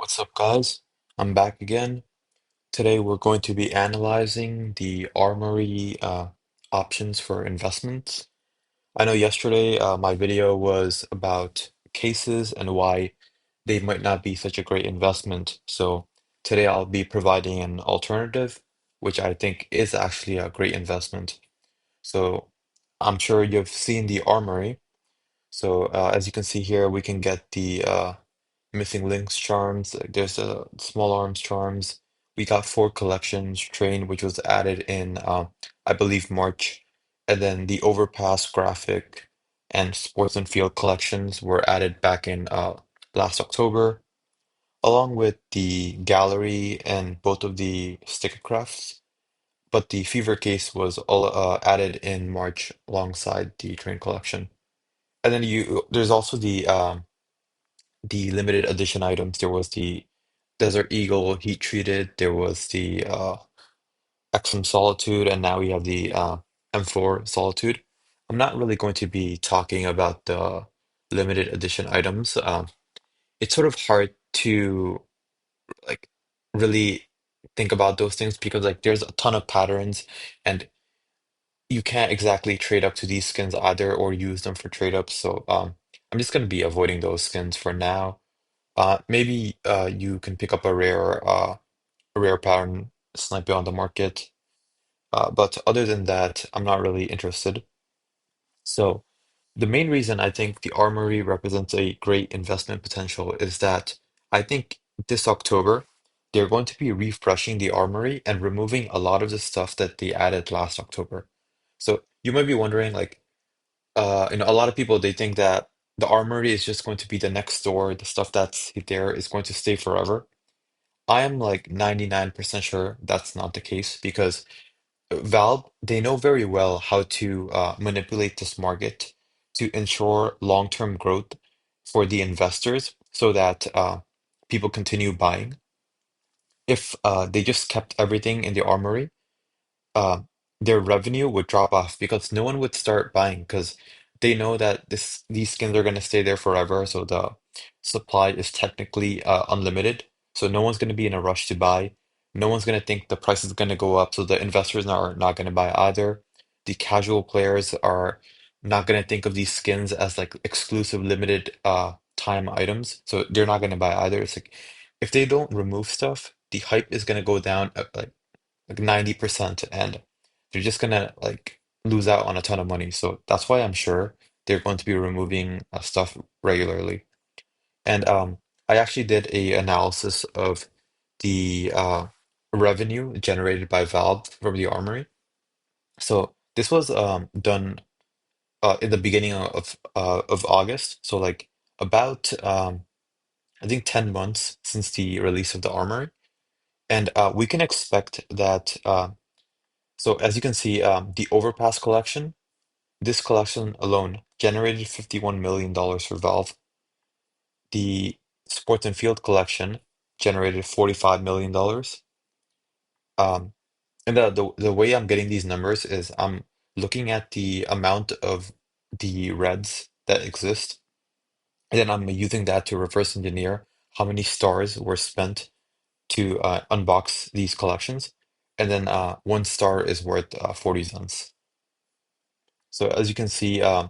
What's up, guys? I'm back again. Today, we're going to be analyzing the Armory options for investments. I know yesterday my video was about cases and why they might not be such a great investment. So today, I'll be providing an alternative, which I think is actually a great investment. So I'm sure you've seen the Armory. So as you can see here, we can get the missing links charms. Like, there's a small arms charms. We got four collections train, which was added in I believe March, and then the overpass graphic and sports and field collections were added back in last October, along with the gallery and both of the sticker crafts. But the fever case was all added in March alongside the train collection. And then there's also the limited edition items. There was the Desert Eagle heat treated. There was the XM Solitude, and now we have the M4 Solitude. I'm not really going to be talking about the limited edition items. It's sort of hard to like really think about those things because like there's a ton of patterns, and you can't exactly trade up to these skins either or use them for trade ups. So I'm just going to be avoiding those skins for now. Maybe you can pick up a rare pattern sniper on the market. But other than that, I'm not really interested. So the main reason I think the Armory represents a great investment potential is that I think this October they're going to be refreshing the Armory and removing a lot of the stuff that they added last October. So you might be wondering, like, a lot of people they think that the Armory is just going to be the next store, the stuff that's there is going to stay forever. I am like 99% sure that's not the case because Valve, they know very well how to manipulate this market to ensure long-term growth for the investors so that people continue buying. If they just kept everything in the armory, uh, their revenue would drop off because no one would start buying because they know that these skins are going to stay there forever. So the supply is technically unlimited. So no one's going to be in a rush to buy. No one's going to think the price is going to go up. So the investors are not going to buy either. The casual players are not going to think of these skins as like exclusive limited time items. So they're not going to buy either. It's like if they don't remove stuff, the hype is going to go down like 90% and they're just gonna like lose out on a ton of money. So that's why I'm sure they're going to be removing stuff regularly. And I actually did a analysis of the revenue generated by Valve from the Armory. So this was done in the beginning of August. So like about I think 10 months since the release of the Armory. And we can expect that so as you can see, the Overpass collection, this collection alone generated $51 million for Valve. The Sports and Field collection generated $45 million. Um, and the way I'm getting these numbers is I'm looking at the amount of the reds that exist, and then I'm using that to reverse engineer how many stars were spent to unbox these collections. And then one star is worth 40 cents. So as you can see, it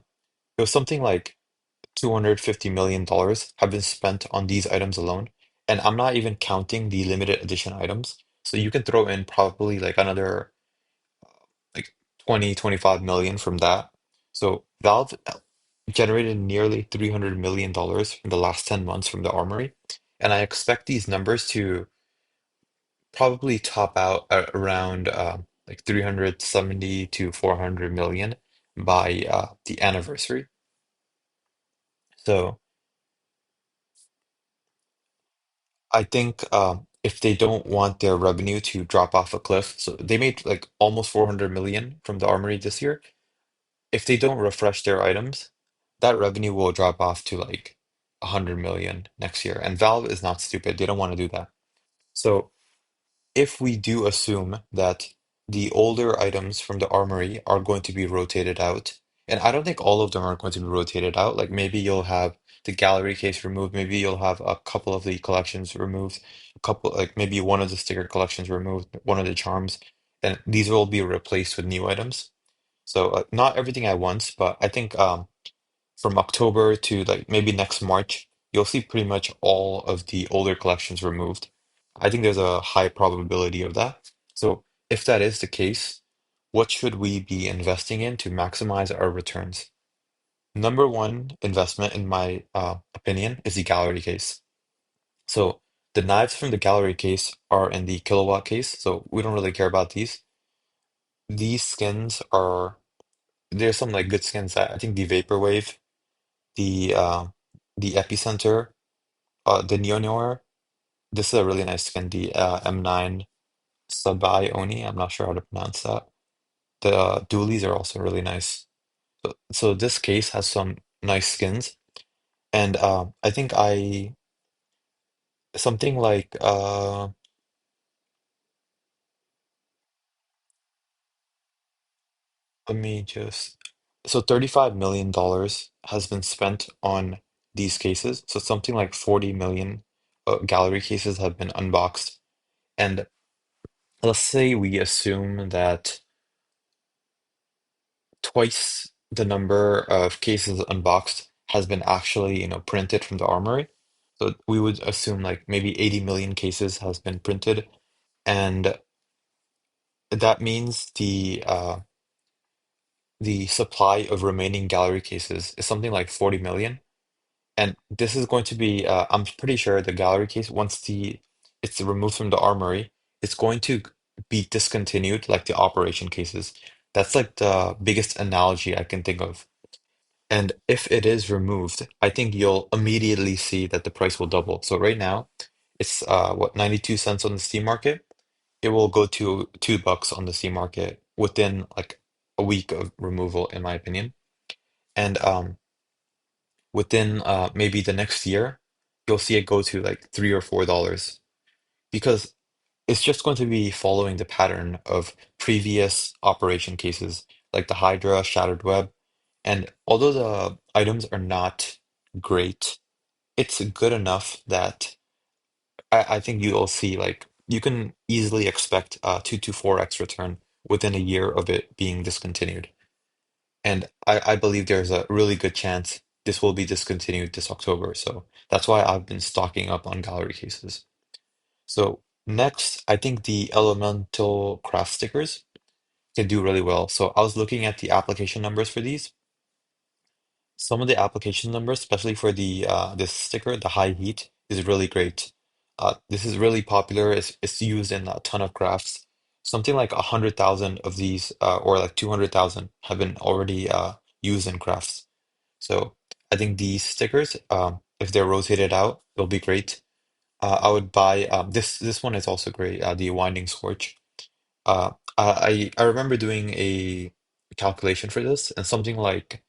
was something like $250 million have been spent on these items alone. And I'm not even counting the limited edition items. So you can throw in probably like another like 20, 25 million from that. So Valve generated nearly $300 million in the last 10 months from the Armory. And I expect these numbers to probably top out at around like 370 to 400 million by the anniversary. So I think if they don't want their revenue to drop off a cliff, so they made like almost 400 million from the Armory this year. If they don't refresh their items, that revenue will drop off to like 100 million next year. And Valve is not stupid. They don't want to do that. So if we do assume that the older items from the Armory are going to be rotated out, And I don't think all of them are going to be rotated out. Like maybe you'll have the gallery case removed, maybe you'll have a couple of the collections removed, a couple like maybe one of the sticker collections removed, one of the charms, and these will be replaced with new items. So not everything at once, but I think from October to like maybe next March, you'll see pretty much all of the older collections removed. I think there's a high probability of that. So if that is the case, what should we be investing in to maximize our returns? Number one investment, in my opinion, is the gallery case. So the knives from the gallery case are in the kilowatt case, so we don't really care about these. These skins are there's some like good skins that I think the Vaporwave, the Epicenter, the Neo Noir. This is a really nice skin, the M9 Sabai Oni. I'm not sure how to pronounce that. The dualies are also really nice. So this case has some nice skins, and I think I something like let me just so $35 million has been spent on these cases. So something like 40 million gallery cases have been unboxed. And let's say we assume that twice the number of cases unboxed has been actually, printed from the armory. So we would assume like maybe 80 million cases has been printed, and that means the supply of remaining gallery cases is something like 40 million. And this is going to be, I'm pretty sure the gallery case, once it's removed from the armory, it's going to be discontinued like the operation cases. That's like the biggest analogy I can think of. And if it is removed, I think you'll immediately see that the price will double. So right now, it's what, 92 cents on the Steam market. It will go to $2 on the Steam market within like a week of removal, in my opinion. And within maybe the next year, you'll see it go to like $3 or $4 because it's just going to be following the pattern of previous operation cases like the Hydra, Shattered Web. And although the items are not great, it's good enough that I think you'll see like you can easily expect a 2 to 4x return within a year of it being discontinued. And I believe there's a really good chance this will be discontinued this October. So that's why I've been stocking up on gallery cases. So next, I think the elemental craft stickers can do really well. So I was looking at the application numbers for these. Some of the application numbers, especially for the this sticker, the high heat, is really great. This is really popular. It's used in a ton of crafts. Something like 100,000 of these, or like 200,000, have been already used in crafts. So I think these stickers, if they're rotated out, they'll be great. I would buy this one is also great. The Winding Scorch. I remember doing a calculation for this, and something like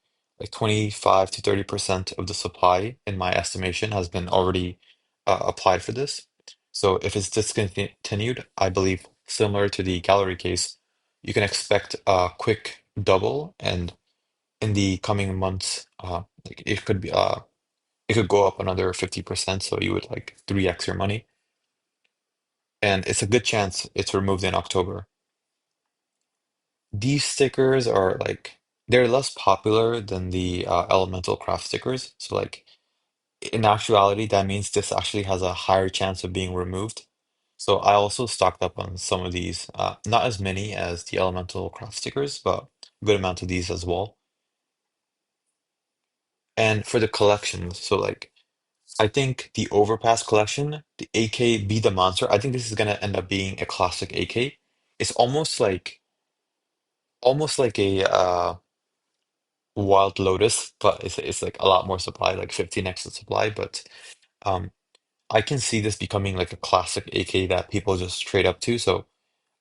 25 to 30% of the supply, in my estimation, has been already applied for this. So if it's discontinued, I believe similar to the gallery case, you can expect a quick double, and in the coming months, like it could go up another 50%, so you would like 3x your money, and it's a good chance it's removed in October. These stickers are like they're less popular than the elemental craft stickers. So like in actuality, that means this actually has a higher chance of being removed. So I also stocked up on some of these, not as many as the elemental craft stickers, but a good amount of these as well. And for the collections, so like I think the Overpass collection, the AK Be the Monster, I think this is gonna end up being a classic AK. It's almost like a Wild Lotus, but it's like a lot more supply, like 15x the supply. But um, I can see this becoming like a classic AK that people just trade up to. So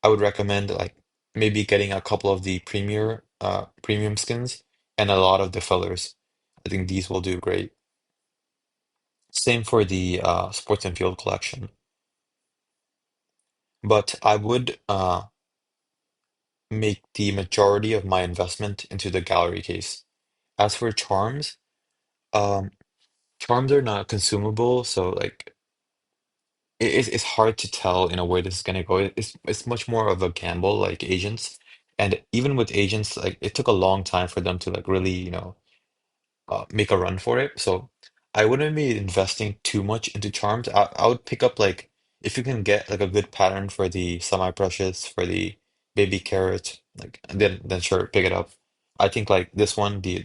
I would recommend like maybe getting a couple of the premium skins and a lot of the fillers. I think these will do great. Same for the Sports and Field collection. But I would make the majority of my investment into the gallery case. As for charms, um, charms are not consumable, so like it's hard to tell in a way this is gonna go. It's much more of a gamble, like agents, and even with agents, like it took a long time for them to like really, make a run for it. So I wouldn't be investing too much into charms. I would pick up like if you can get like a good pattern for the semi-precious, for the baby carrot, like and then sure pick it up. I think like this one, the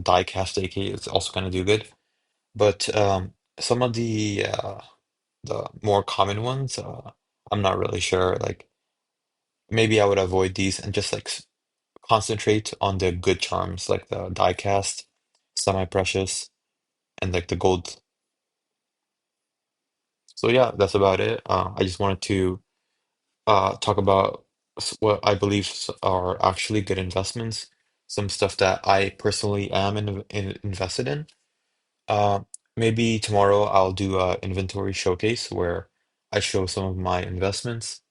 die cast AK is also gonna do good. But some of the more common ones, I'm not really sure. Like maybe I would avoid these and just like concentrate on the good charms, like the die cast, semi-precious, and like the gold. So yeah, that's about it. I just wanted to talk about what I believe are actually good investments, some stuff that I personally am invested in. Uh, Maybe tomorrow I'll do a inventory showcase where I show some of my investments.